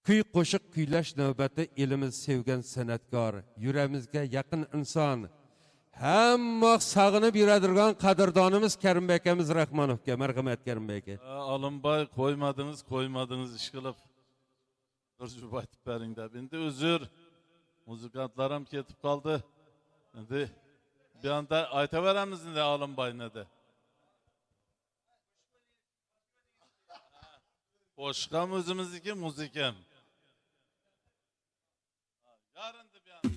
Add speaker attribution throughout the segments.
Speaker 1: Kuy qo'shiq kuylash navbati elimiz sevgan san'atkor, yuramizga yaqin inson, hamma sog'inib yuradigan qadrdonimiz Karimbek akamiz Rahmonovga, marhamat Karimbek aka.
Speaker 2: Alınbay koymadınız iş kılıp. Durcup aytıp berin de. Şimdi özür. Muzikantlarım ketip kaldı. Şimdi bir anda ayta veremizin de Alınbay ne de. Boşkam özümüzdeki muzikem. Yarın da bir anda.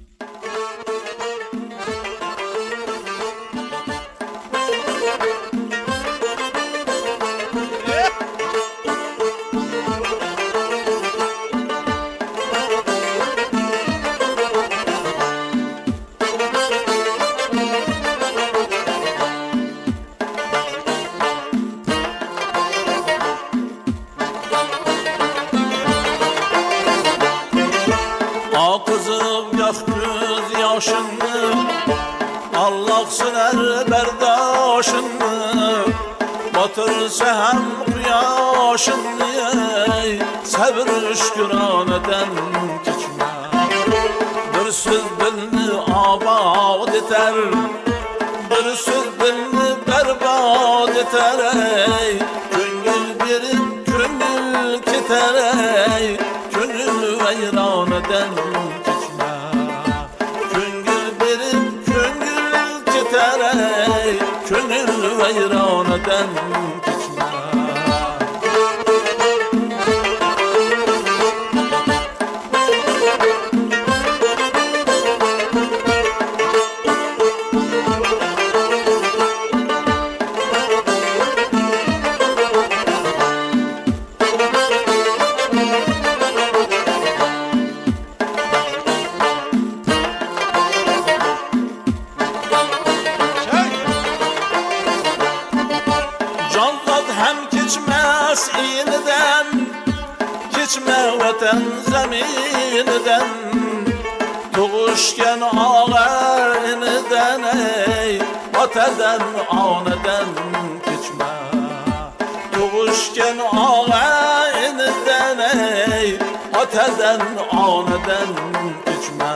Speaker 3: Kızım yak göz yaşını, Allah sürer berdaşını, batırsa hem kıyaşını, sabır şükraneden geçme. Bir söz dilini abad eder, bir söz dilini berbat eder. Gönül verip gönül keter, gönül veyraneden geçme. Gönül verip gönül keter, gönül veyraneden geçme. Geçme vatan zemininden, doğuşken ağlarından, atadan anadan geçme. Doğuşken ağlarından, atadan anadan geçme.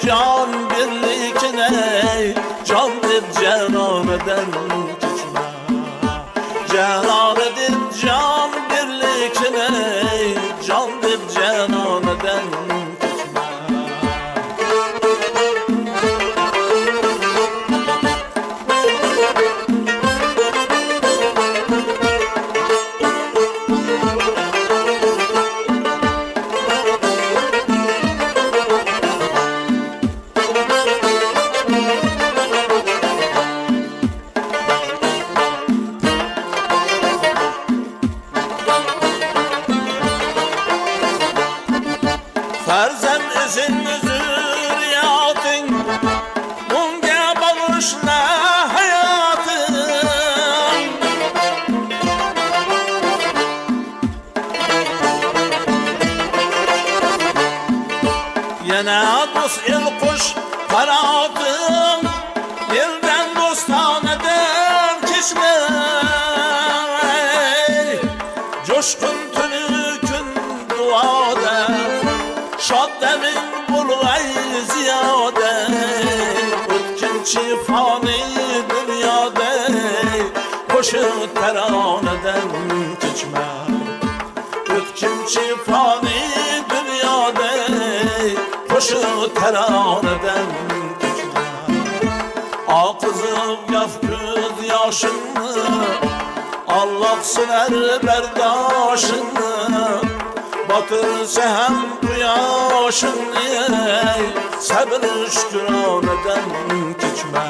Speaker 3: Can birlikine, can bir cenaneden geçme. Cenanedir can birlikine, can bir cenaneden geçme. Ferzem izin zürriyatın, bunga bağışla hayatın. Yana dost el kuş kanatın, elden dostaneden geçme. Coşkun tünü gün duada, şad demin bulgay ziyade, ötkinçi fani dünyada, koşu teraneden geçme. Ötkinçi fani dünyada, koşu teraneden geçme. Ak kızım yak göz yaşını, Allah sürer berdaşını, batırsa hem kıyaşını, sabır şükraneden geçme.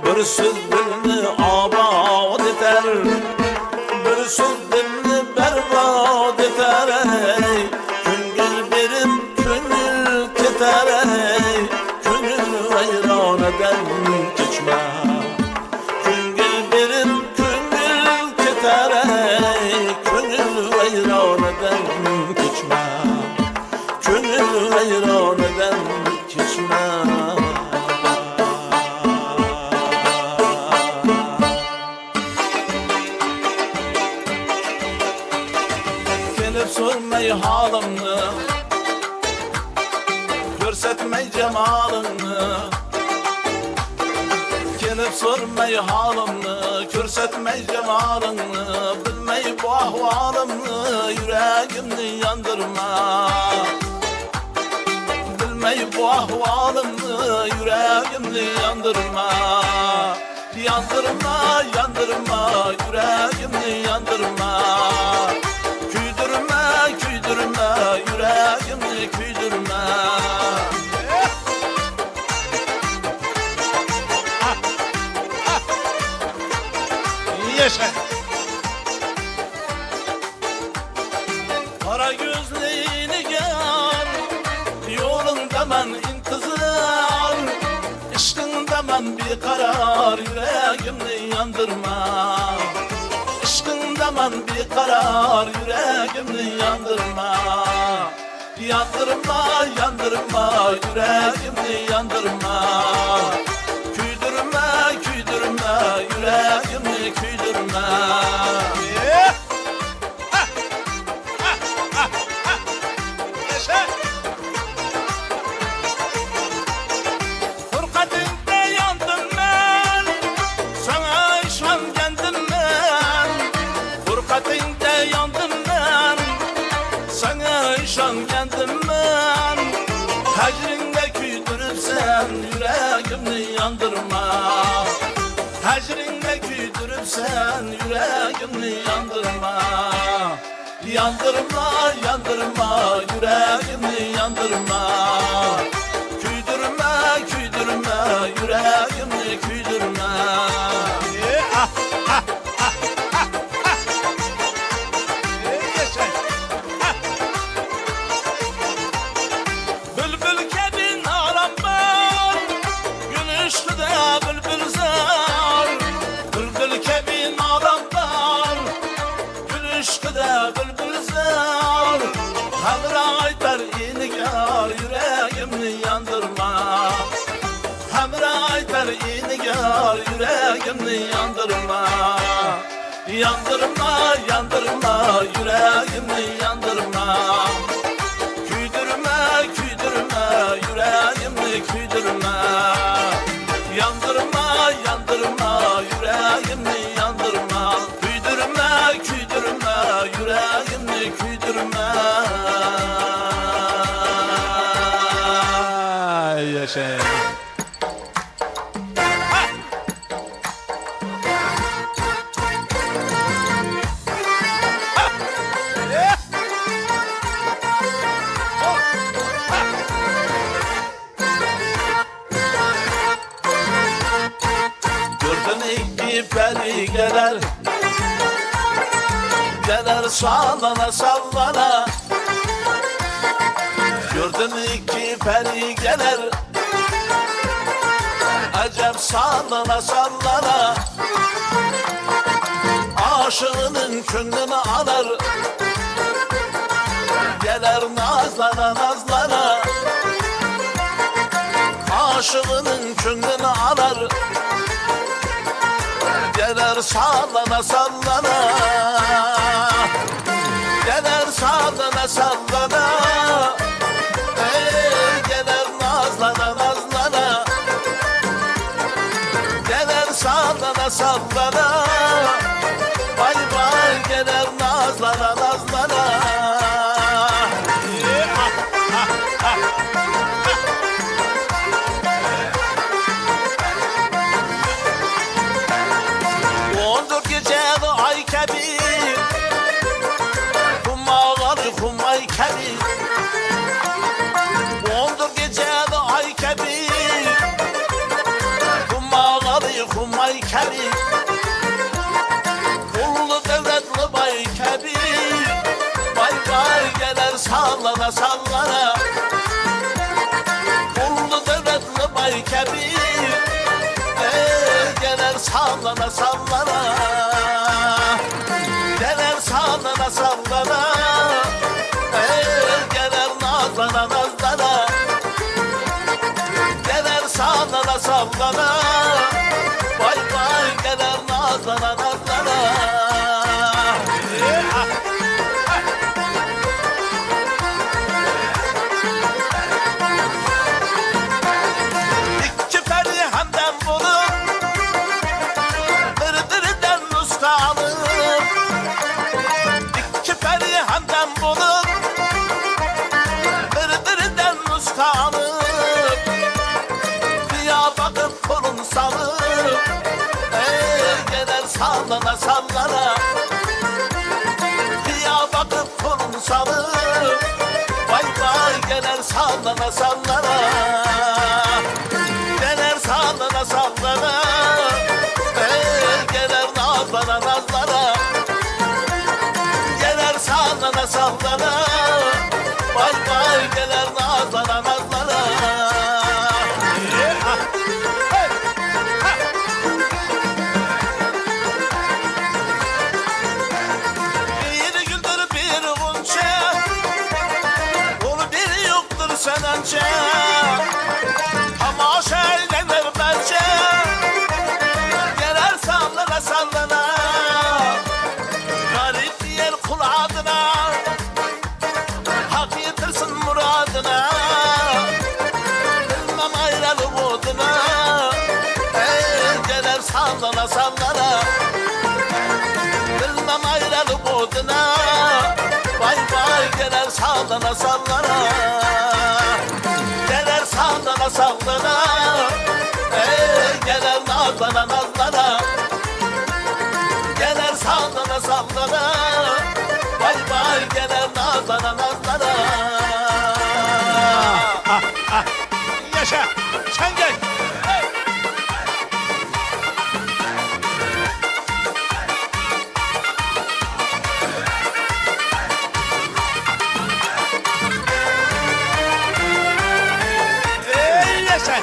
Speaker 3: Bir bir söz dilini abad eder, bir söz dilini berbat eder. Ey köngül berip köngül keter, ey köngül hayran eden geçme. Köngül berip köngül keter, ey köngül hayran eden geçme. Köngül hayran eden geçme. Gelip sormay halımı, görsetmey cemalını. Gelip sormay halımı, görsetmey cemalını. Bilmey bu ahvalımı, yüreğimni yandırma. Bilmey bu ahvalımı, yüreğimni yandırma. Yandırma, yandırma, yüreğimni yandırma. Küydürme, küydürme, yüreğimni küydürme.
Speaker 2: Yaşa.
Speaker 3: Kara gözlüğünü gel, yolunda ben intizar. Işkında ben bir karar, yüreğimni yandırma. Işkında ben bir karar, yüreğimni yandırma. Yandırma, yandırma, yüreğimni yandırma. Küydürme, küydürme, yüreğimni küydürme. Fırkatinde yandım ben, sana işangendim ben. Fırkatinde yandım ben, sana işangendim ben. Hecrinde küydürüpsen, yüreğimni yandırma. Hecrinde küydürüpsen, yüreğimni yandırma. Yandırma, yandırma, yüreğimni yandırma. Küydürme, küydürme, yüreğimni küydürme. Bülbül kebin aram var, gülüşlü de bülbül zar. Bülbül kebin aram var, gülüşlü de bülbül zar. Hamra aytar inigar, yüreğimni yandırma. Hamra aytar inigar, yüreğimni yandırma. Yandırma, yandırma, yüreğimni yandırma. Küydürme, küydürme, yüreğimni küydürme. Yandırma, yandırma, yüreğimni yandırma. Küydürme, küydürme, yüreğimni küydürme.
Speaker 2: Yaşa.
Speaker 3: Gördüm iki peri gelir, gelir sallana sallana. Gördüm iki peri gelir, acep sallana sallana. Aşığının könlünü alır, gelir nazlana nazlana. Aşığının könlünü alır, gelir sallana sallana. Gelir sallana sallana. Ey gelir nazlana nazlana. Gelir sallana sallana. Vay vay gelir nazlana nazlana. Ondur gecede ay kebir, kummaları kummay kebir. Ondur gecede ay kebir, kummaları kummay mahkum ay kebir. Kullu devletli bay kebir. Vay vay gelir sallana sallana. Kullu devletli bay kebir. Gelir sallana sallana. Gelir sallana sallana. Gelir nazlana nazlana. Gelir sallana sallana. Vay vay gelir nazlana nazlana. İki peri hemden bulup dırdırdan nuska alıp. İki peri hemden bulup dırdırdan nuska alıp. Kıya bakıp kolun salıp gelir sallana sallana. Kıya bakıp kolun salıp vay vay gelir sallana sallana. Gelir sallana sallana. Gelir nazlana nazlana. Gelir sallana sallana. Vay vay gelir nazlana nazlana. Bir güldür bir gunça. Onu biri yoktur senence. Tamaşa eylenir bence. Gelir sallana sallana. Garip yer kul adına. Hak getirsin muradına. Bilmem ayrılı buduna. Gelir sallana sallana. Bilmem ayrılı buduna. Vay vay gelir sallana sallana. Gelir sallana sallana. Gelir nazlana nazlana. Gelir sallana sallana. Vay vay gelir nazlana nazlana. Yaşa sen gel. Yaşa.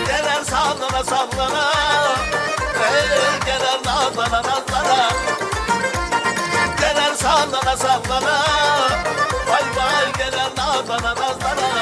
Speaker 3: Gelir sallana sallana. Gelir nazlana nazlana. Gelir sallana sallana. Vay vay gelir nazlana nazlana.